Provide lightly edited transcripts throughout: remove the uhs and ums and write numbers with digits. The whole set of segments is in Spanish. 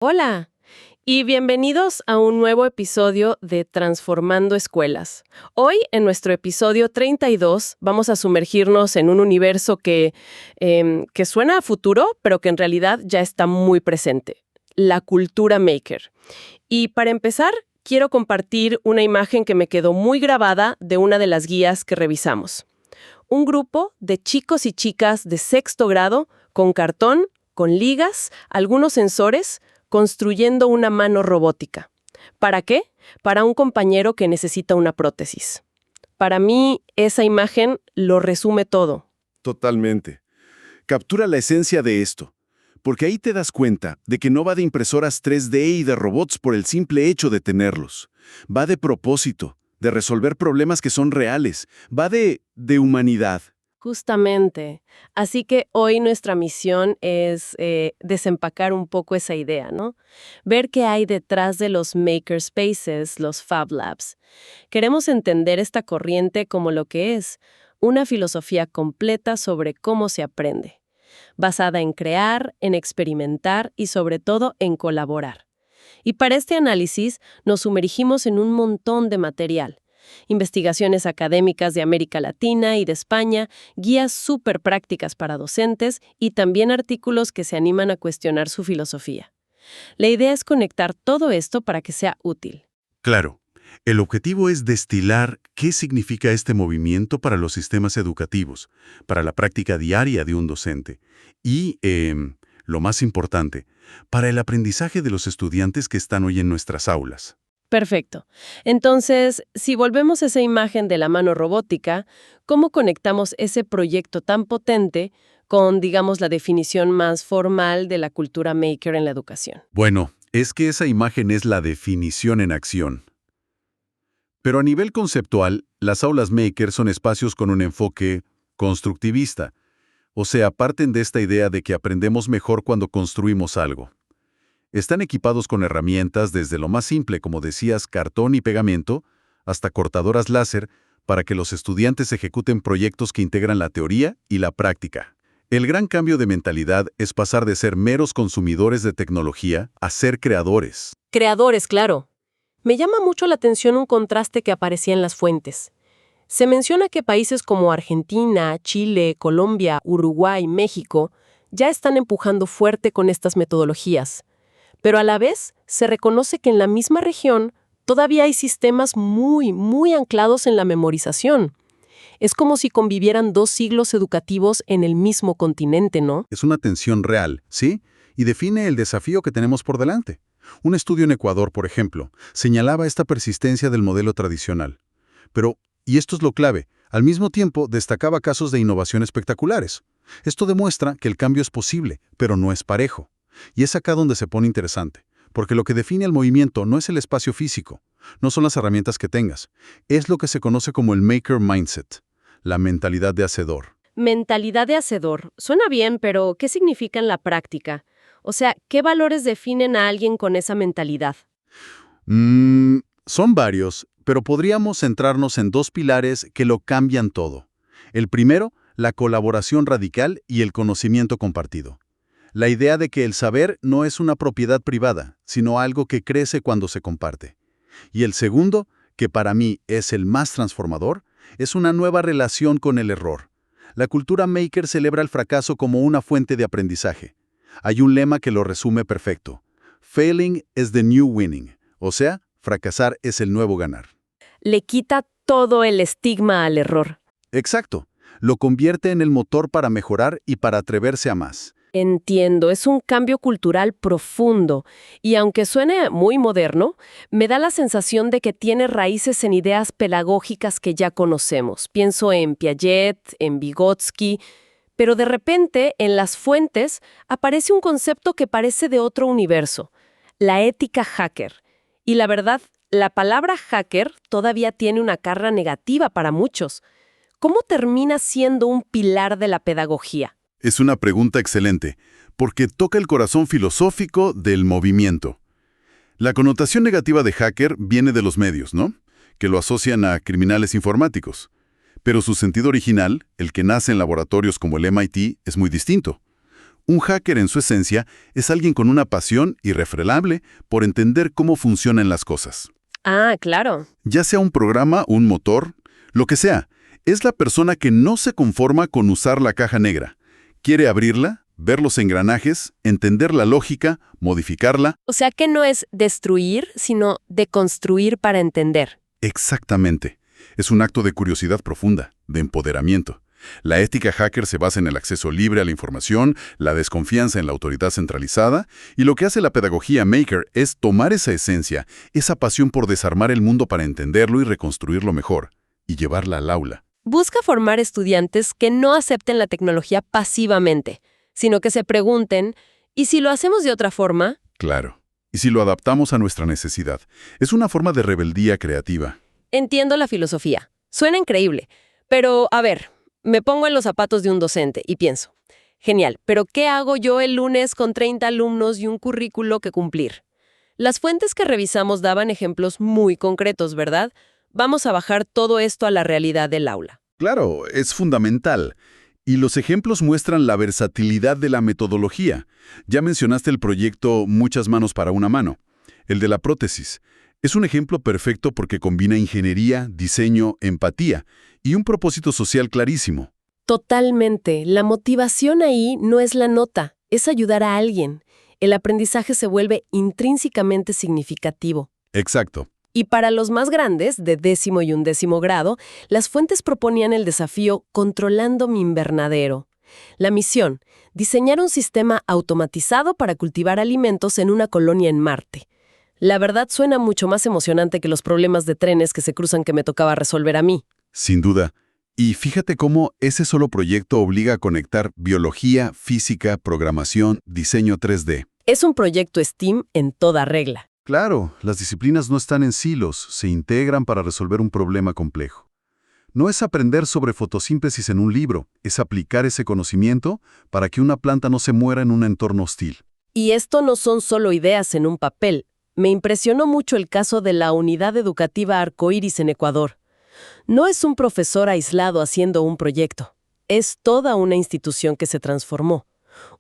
Hola y bienvenidos a un nuevo episodio de Transformando Escuelas. Hoy, en nuestro episodio 32, vamos a sumergirnos en un universo que suena a futuro, pero que en realidad ya está muy presente: la cultura maker. Y para empezar, quiero compartir una imagen que me quedó muy grabada de una de las guías que revisamos. Un grupo de chicos y chicas de sexto grado con cartón, con ligas, algunos sensores, construyendo una mano robótica. ¿Para qué? Para un compañero que necesita una prótesis. Para mí, esa imagen lo resume todo. Totalmente. Captura la esencia de esto, porque ahí te das cuenta de que no va de impresoras 3D y de robots por el simple hecho de tenerlos. Va de propósito, de resolver problemas que son reales. Va de humanidad. Justamente. Así que hoy nuestra misión es desempacar un poco esa idea, ¿no? Ver qué hay detrás de los makerspaces, los Fab Labs. Queremos entender esta corriente como lo que es: una filosofía completa sobre cómo se aprende, basada en crear, en experimentar y sobre todo en colaborar. Y para este análisis nos sumergimos en un montón de material: investigaciones académicas de América Latina y de España, guías súper prácticas para docentes y también artículos que se animan a cuestionar su filosofía. La idea es conectar todo esto para que sea útil. Claro, el objetivo es destilar qué significa este movimiento para los sistemas educativos, para la práctica diaria de un docente y, lo más importante, para el aprendizaje de los estudiantes que están hoy en nuestras aulas. Perfecto. Entonces, si volvemos a esa imagen de la mano robótica, ¿cómo conectamos ese proyecto tan potente con, digamos, la definición más formal de la cultura maker en la educación? Bueno, es que esa imagen es la definición en acción. Pero a nivel conceptual, las aulas maker son espacios con un enfoque constructivista, o sea, parten de esta idea de que aprendemos mejor cuando construimos algo. Están equipados con herramientas desde lo más simple, como decías, cartón y pegamento, hasta cortadoras láser, para que los estudiantes ejecuten proyectos que integran la teoría y la práctica. El gran cambio de mentalidad es pasar de ser meros consumidores de tecnología a ser creadores. Creadores, claro. Me llama mucho la atención un contraste que aparecía en las fuentes. Se menciona que países como Argentina, Chile, Colombia, Uruguay, México ya están empujando fuerte con estas metodologías. Pero a la vez se reconoce que en la misma región todavía hay sistemas muy anclados en la memorización. Es como si convivieran dos siglos educativos en el mismo continente, ¿no? Es una tensión real, ¿sí? Y define el desafío que tenemos por delante. Un estudio en Ecuador, por ejemplo, señalaba esta persistencia del modelo tradicional. Pero, y esto es lo clave, al mismo tiempo destacaba casos de innovación espectaculares. Esto demuestra que el cambio es posible, pero no es parejo. Y es acá donde se pone interesante, porque lo que define el movimiento no es el espacio físico, no son las herramientas que tengas, es lo que se conoce como el maker mindset, la mentalidad de hacedor. Mentalidad de hacedor. Suena bien, pero ¿qué significa en la práctica? O sea, ¿qué valores definen a alguien con esa mentalidad? Son varios, pero podríamos centrarnos en dos pilares que lo cambian todo. El primero, la colaboración radical y el conocimiento compartido. La idea de que el saber no es una propiedad privada, sino algo que crece cuando se comparte. Y el segundo, que para mí es el más transformador, es una nueva relación con el error. La cultura maker celebra el fracaso como una fuente de aprendizaje. Hay un lema que lo resume perfecto: Failing is the new winning, o sea, fracasar es el nuevo ganar. Le quita todo el estigma al error. Exacto, lo convierte en el motor para mejorar y para atreverse a más. Entiendo, es un cambio cultural profundo y aunque suene muy moderno, me da la sensación de que tiene raíces en ideas pedagógicas que ya conocemos. Pienso en Piaget, en Vygotsky, pero de repente en las fuentes aparece un concepto que parece de otro universo: la ética hacker. Y la verdad, la palabra hacker todavía tiene una carga negativa para muchos. ¿Cómo termina siendo un pilar de la pedagogía? Es una pregunta excelente, porque toca el corazón filosófico del movimiento. La connotación negativa de hacker viene de los medios, ¿no? Que lo asocian a criminales informáticos. Pero su sentido original, el que nace en laboratorios como el MIT, es muy distinto. Un hacker, en su esencia, es alguien con una pasión irrefrenable por entender cómo funcionan las cosas. Ah, claro. Ya sea un programa, un motor, lo que sea, es la persona que no se conforma con usar la caja negra. Quiere abrirla, ver los engranajes, entender la lógica, modificarla. O sea que no es destruir, sino deconstruir para entender. Exactamente. Es un acto de curiosidad profunda, de empoderamiento. La ética hacker se basa en el acceso libre a la información, la desconfianza en la autoridad centralizada, y lo que hace la pedagogía Maker es tomar esa esencia, esa pasión por desarmar el mundo para entenderlo y reconstruirlo mejor, y llevarla al aula. Busca formar estudiantes que no acepten la tecnología pasivamente, sino que se pregunten, ¿y si lo hacemos de otra forma? Claro. Y si lo adaptamos a nuestra necesidad, es una forma de rebeldía creativa. Entiendo la filosofía. Suena increíble. Pero, a ver, me pongo en los zapatos de un docente y pienso, genial, pero ¿qué hago yo el lunes con 30 alumnos y un currículo que cumplir? Las fuentes que revisamos daban ejemplos muy concretos, ¿verdad? Vamos a bajar todo esto a la realidad del aula. Claro, es fundamental. Y los ejemplos muestran la versatilidad de la metodología. Ya mencionaste el proyecto Muchas manos para una mano. El de la prótesis. Es un ejemplo perfecto porque combina ingeniería, diseño, empatía y un propósito social clarísimo. Totalmente. La motivación ahí no es la nota, es ayudar a alguien. El aprendizaje se vuelve intrínsecamente significativo. Exacto. Y para los más grandes, de 10º y 11º grado, las fuentes proponían el desafío Controlando mi invernadero. La misión, diseñar un sistema automatizado para cultivar alimentos en una colonia en Marte. La verdad suena mucho más emocionante que los problemas de trenes que se cruzan que me tocaba resolver a mí. Sin duda. Y fíjate cómo ese solo proyecto obliga a conectar biología, física, programación, diseño 3D. Es un proyecto STEAM en toda regla. Claro, las disciplinas no están en silos, se integran para resolver un problema complejo. No es aprender sobre fotosíntesis en un libro, es aplicar ese conocimiento para que una planta no se muera en un entorno hostil. Y esto no son solo ideas en un papel. Me impresionó mucho el caso de la Unidad Educativa Arcoíris en Ecuador. No es un profesor aislado haciendo un proyecto. Es toda una institución que se transformó.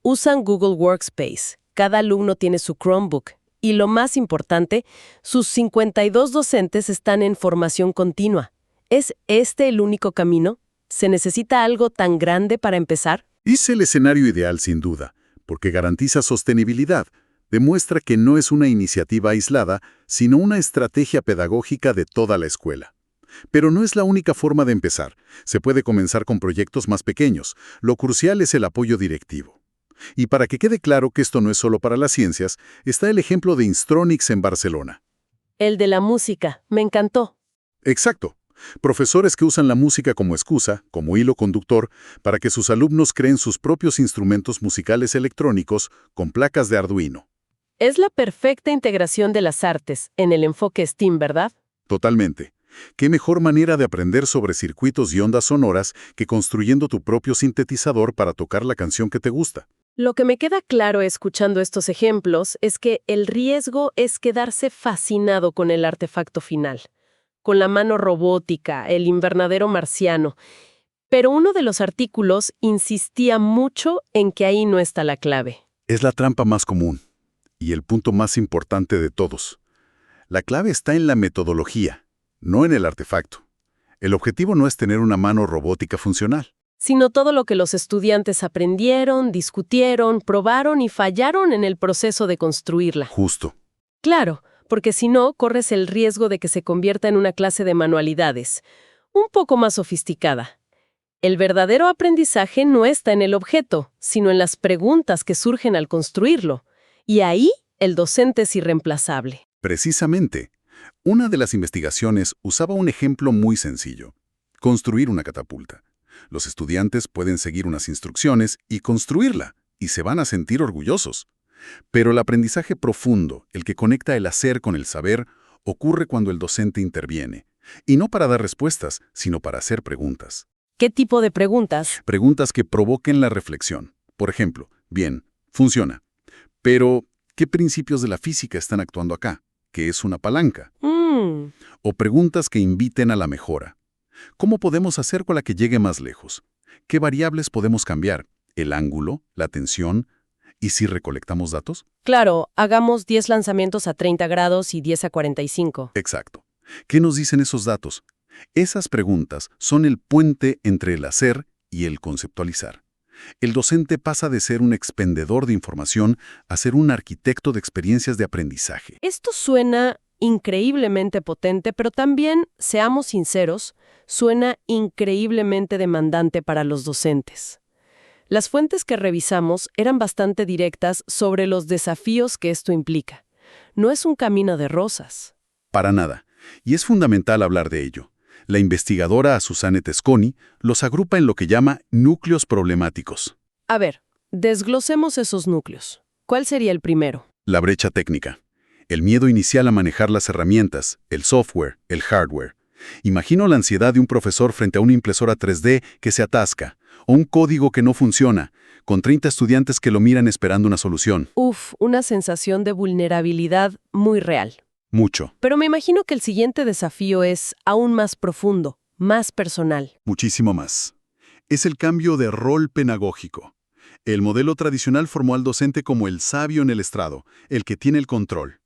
Usan Google Workspace. Cada alumno tiene su Chromebook. Y lo más importante, sus 52 docentes están en formación continua. ¿Es este el único camino? ¿Se necesita algo tan grande para empezar? Es el escenario ideal, sin duda, porque garantiza sostenibilidad. Demuestra que no es una iniciativa aislada, sino una estrategia pedagógica de toda la escuela. Pero no es la única forma de empezar. Se puede comenzar con proyectos más pequeños. Lo crucial es el apoyo directivo. Y para que quede claro que esto no es solo para las ciencias, está el ejemplo de Instronix en Barcelona. El de la música. Me encantó. Exacto. Profesores que usan la música como excusa, como hilo conductor, para que sus alumnos creen sus propios instrumentos musicales electrónicos con placas de Arduino. Es la perfecta integración de las artes en el enfoque STEAM, ¿verdad? Totalmente. ¿Qué mejor manera de aprender sobre circuitos y ondas sonoras que construyendo tu propio sintetizador para tocar la canción que te gusta? Lo que me queda claro escuchando estos ejemplos es que el riesgo es quedarse fascinado con el artefacto final, con la mano robótica, el invernadero marciano. Pero uno de los artículos insistía mucho en que ahí no está la clave. Es la trampa más común y el punto más importante de todos. La clave está en la metodología, no en el artefacto. El objetivo no es tener una mano robótica funcional, Sino todo lo que los estudiantes aprendieron, discutieron, probaron y fallaron en el proceso de construirla. justo. Claro, porque si no, corres el riesgo de que se convierta en una clase de manualidades, un poco más sofisticada. El verdadero aprendizaje no está en el objeto, sino en las preguntas que surgen al construirlo. Y ahí, el docente es irreemplazable. Precisamente, una de las investigaciones usaba un ejemplo muy sencillo: construir una catapulta. Los estudiantes pueden seguir unas instrucciones y construirla, y se van a sentir orgullosos. Pero el aprendizaje profundo, el que conecta el hacer con el saber, ocurre cuando el docente interviene. Y no para dar respuestas, sino para hacer preguntas. ¿Qué tipo de preguntas? Preguntas que provoquen la reflexión. Por ejemplo, bien, funciona. Pero, ¿qué principios de la física están actuando acá? ¿Qué es una palanca? O preguntas que inviten a la mejora. ¿Cómo podemos hacer con la que llegue más lejos? ¿Qué variables podemos cambiar? ¿El ángulo? ¿La tensión? ¿Y si recolectamos datos? Claro, hagamos 10 lanzamientos a 30 grados y 10 a 45. Exacto. ¿Qué nos dicen esos datos? Esas preguntas son el puente entre el hacer y el conceptualizar. El docente pasa de ser un expendedor de información a ser un arquitecto de experiencias de aprendizaje. Esto suena increíblemente potente, pero también, seamos sinceros, suena increíblemente demandante para los docentes. Las fuentes que revisamos eran bastante directas sobre los desafíos que esto implica. No es un camino de rosas. Para nada. Y es fundamental hablar de ello. La investigadora Susanne Tesconi los agrupa en lo que llama núcleos problemáticos. A ver, desglosemos esos núcleos. ¿Cuál sería el primero? La brecha técnica. El miedo inicial a manejar las herramientas, el software, el hardware. Imagino la ansiedad de un profesor frente a una impresora 3D que se atasca, o un código que no funciona, con 30 estudiantes que lo miran esperando una solución. Una sensación de vulnerabilidad muy real. Mucho. Pero me imagino que el siguiente desafío es aún más profundo, más personal. Muchísimo más. Es el cambio de rol pedagógico. El modelo tradicional formó al docente como el sabio en el estrado, el que tiene el control.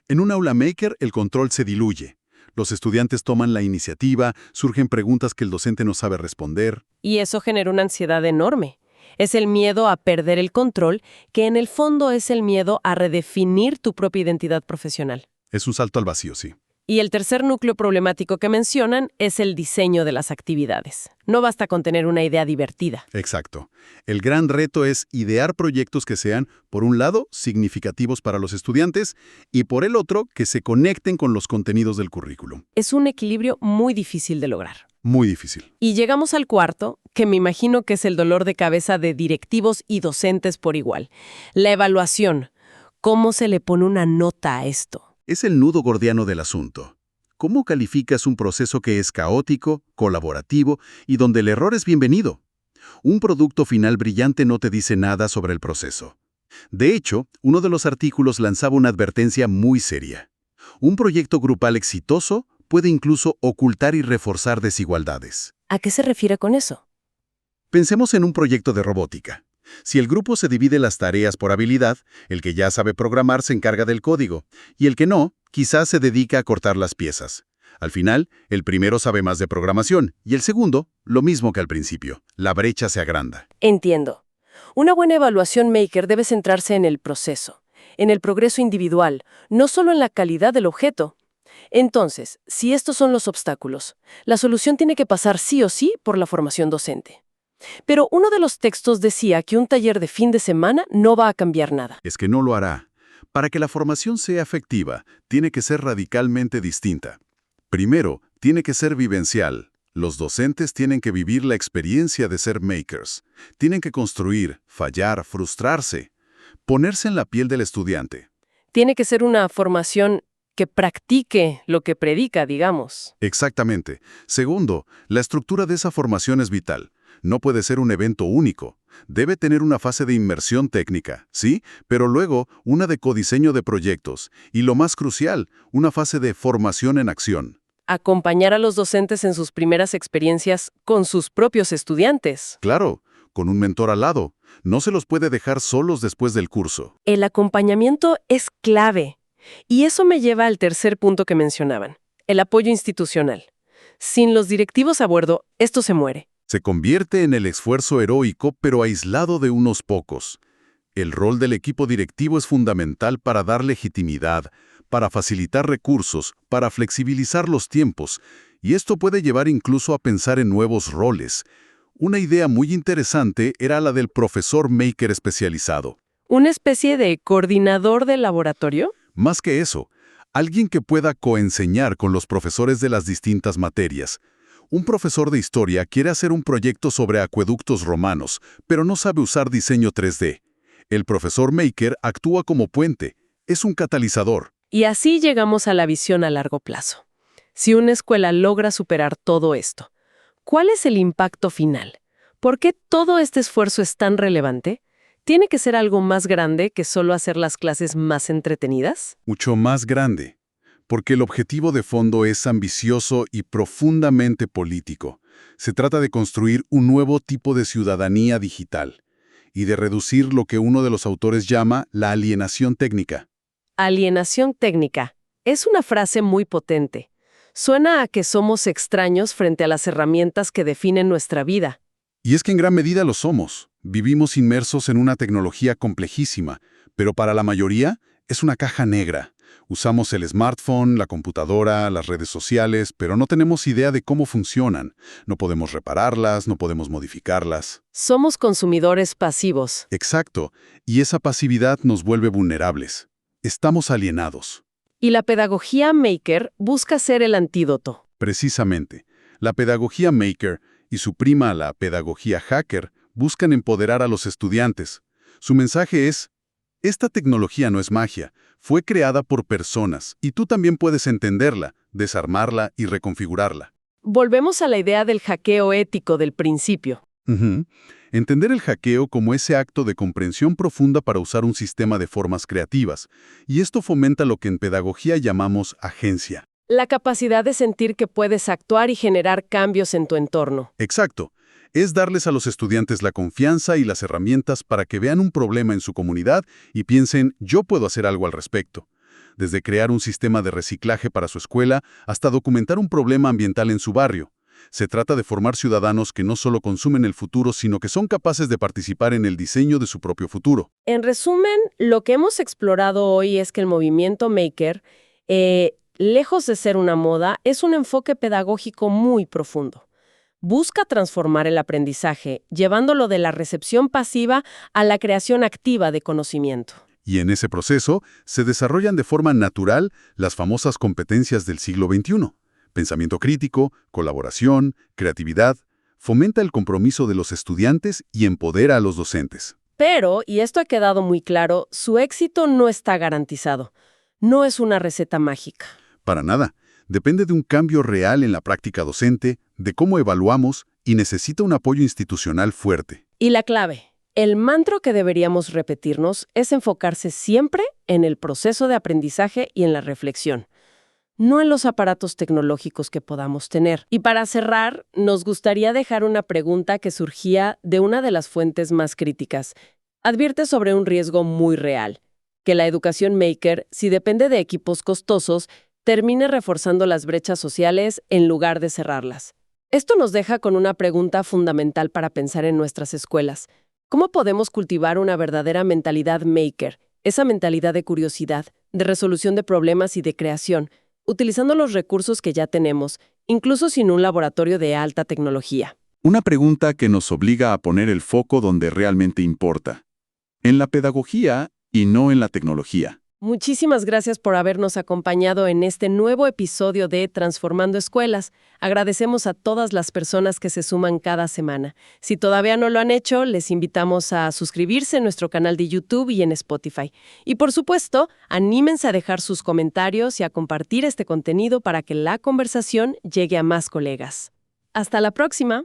En un aula maker, el control se diluye. Los estudiantes toman la iniciativa, surgen preguntas que el docente no sabe responder. Y eso genera una ansiedad enorme. Es el miedo a perder el control, que en el fondo es el miedo a redefinir tu propia identidad profesional. Es un salto al vacío, sí. Y el tercer núcleo problemático que mencionan es el diseño de las actividades. No basta con tener una idea divertida. Exacto. El gran reto es idear proyectos que sean, por un lado, significativos para los estudiantes y por el otro, que se conecten con los contenidos del currículum. Es un equilibrio muy difícil de lograr. Muy difícil. Y llegamos al cuarto, que me imagino que es el dolor de cabeza de directivos y docentes por igual. La evaluación. ¿Cómo se le pone una nota a esto? Es el nudo gordiano del asunto. ¿Cómo calificas un proceso que es caótico, colaborativo y donde el error es bienvenido? Un producto final brillante no te dice nada sobre el proceso. De hecho, uno de los artículos lanzaba una advertencia muy seria. Un proyecto grupal exitoso puede incluso ocultar y reforzar desigualdades. ¿A qué se refiere con eso? Pensemos en un proyecto de robótica. Si el grupo se divide las tareas por habilidad, el que ya sabe programar se encarga del código, y el que no, quizás se dedica a cortar las piezas. Al final, el primero sabe más de programación, y el segundo, lo mismo que al principio. La brecha se agranda. Entiendo. Una buena evaluación maker debe centrarse en el proceso, en el progreso individual, no solo en la calidad del objeto. Entonces, si estos son los obstáculos, la solución tiene que pasar sí o sí por la formación docente. Pero uno de los textos decía que un taller de fin de semana no va a cambiar nada. Es que no lo hará. Para que la formación sea efectiva, tiene que ser radicalmente distinta. Primero, tiene que ser vivencial. Los docentes tienen que vivir la experiencia de ser makers. Tienen que construir, fallar, frustrarse. Ponerse en la piel del estudiante. Tiene que ser una formación que practique lo que predica, digamos. Exactamente. Segundo, la estructura de esa formación es vital. No puede ser un evento único. Debe tener una fase de inmersión técnica, ¿sí? Pero luego una de codiseño de proyectos. Y lo más crucial, una fase de formación en acción. Acompañar a los docentes en sus primeras experiencias con sus propios estudiantes. Claro, con un mentor al lado. No se los puede dejar solos después del curso. El acompañamiento es clave. Y eso me lleva al tercer punto que mencionaban, el apoyo institucional. Sin los directivos a bordo, esto se muere. Se convierte en el esfuerzo heroico, pero aislado de unos pocos. El rol del equipo directivo es fundamental para dar legitimidad, para facilitar recursos, para flexibilizar los tiempos, y esto puede llevar incluso a pensar en nuevos roles. Una idea muy interesante era la del profesor maker especializado. ¿Una especie de coordinador del laboratorio? Más que eso, alguien que pueda coenseñar con los profesores de las distintas materias. Un profesor de historia quiere hacer un proyecto sobre acueductos romanos, pero no sabe usar diseño 3D. El profesor maker actúa como puente, es un catalizador. Y así llegamos a la visión a largo plazo. Si una escuela logra superar todo esto, ¿cuál es el impacto final? ¿Por qué todo este esfuerzo es tan relevante? ¿Tiene que ser algo más grande que solo hacer las clases más entretenidas? Mucho más grande, porque el objetivo de fondo es ambicioso y profundamente político. Se trata de construir un nuevo tipo de ciudadanía digital. y de reducir lo que uno de los autores llama la alienación técnica. Alienación técnica. Es una frase muy potente. Suena a que somos extraños frente a las herramientas que definen nuestra vida. Y es que en gran medida lo somos. Vivimos inmersos en una tecnología complejísima, pero para la mayoría es una caja negra. Usamos el smartphone, la computadora, las redes sociales, pero no tenemos idea de cómo funcionan. No podemos repararlas, no podemos modificarlas. Somos consumidores pasivos. Exacto, y esa pasividad nos vuelve vulnerables. Estamos alienados. Y la pedagogía Maker busca ser el antídoto. Precisamente, la pedagogía Maker y su prima la pedagogía Hacker buscan empoderar a los estudiantes. Su mensaje es: esta tecnología no es magia, fue creada por personas y tú también puedes entenderla, desarmarla y reconfigurarla. Volvemos a la idea del hackeo ético del principio. Ujú. Entender el hackeo como ese acto de comprensión profunda para usar un sistema de formas creativas, y esto fomenta lo que en pedagogía llamamos agencia. La capacidad de sentir que puedes actuar y generar cambios en tu entorno. Exacto. Es darles a los estudiantes la confianza y las herramientas para que vean un problema en su comunidad y piensen, yo puedo hacer algo al respecto. Desde crear un sistema de reciclaje para su escuela hasta documentar un problema ambiental en su barrio. Se trata de formar ciudadanos que no solo consumen el futuro, sino que son capaces de participar en el diseño de su propio futuro. En resumen, lo que hemos explorado hoy es que el movimiento Maker, lejos de ser una moda, es un enfoque pedagógico muy profundo. Busca transformar el aprendizaje, llevándolo de la recepción pasiva a la creación activa de conocimiento. Y en ese proceso se desarrollan de forma natural las famosas competencias del siglo XXI. Pensamiento crítico, colaboración, creatividad, fomenta el compromiso de los estudiantes y empodera a los docentes. Pero, y esto ha quedado muy claro, su éxito no está garantizado. No es una receta mágica. Para nada. Depende de un cambio real en la práctica docente, de cómo evaluamos y necesita un apoyo institucional fuerte. Y la clave, el mantra que deberíamos repetirnos es enfocarse siempre en el proceso de aprendizaje y en la reflexión, no en los aparatos tecnológicos que podamos tener. Y para cerrar, nos gustaría dejar una pregunta que surgía de una de las fuentes más críticas. Advierte sobre un riesgo muy real, que la educación Maker, si depende de equipos costosos, termine reforzando las brechas sociales en lugar de cerrarlas. Esto nos deja con una pregunta fundamental para pensar en nuestras escuelas. ¿Cómo podemos cultivar una verdadera mentalidad Maker, esa mentalidad de curiosidad, de resolución de problemas y de creación, utilizando los recursos que ya tenemos, incluso sin un laboratorio de alta tecnología? Una pregunta que nos obliga a poner el foco donde realmente importa, en la pedagogía y no en la tecnología. Muchísimas gracias por habernos acompañado en este nuevo episodio de Transformando Escuelas. Agradecemos a todas las personas que se suman cada semana. Si todavía no lo han hecho, les invitamos a suscribirse en nuestro canal de YouTube y en Spotify. Y por supuesto, anímense a dejar sus comentarios y a compartir este contenido para que la conversación llegue a más colegas. ¡Hasta la próxima!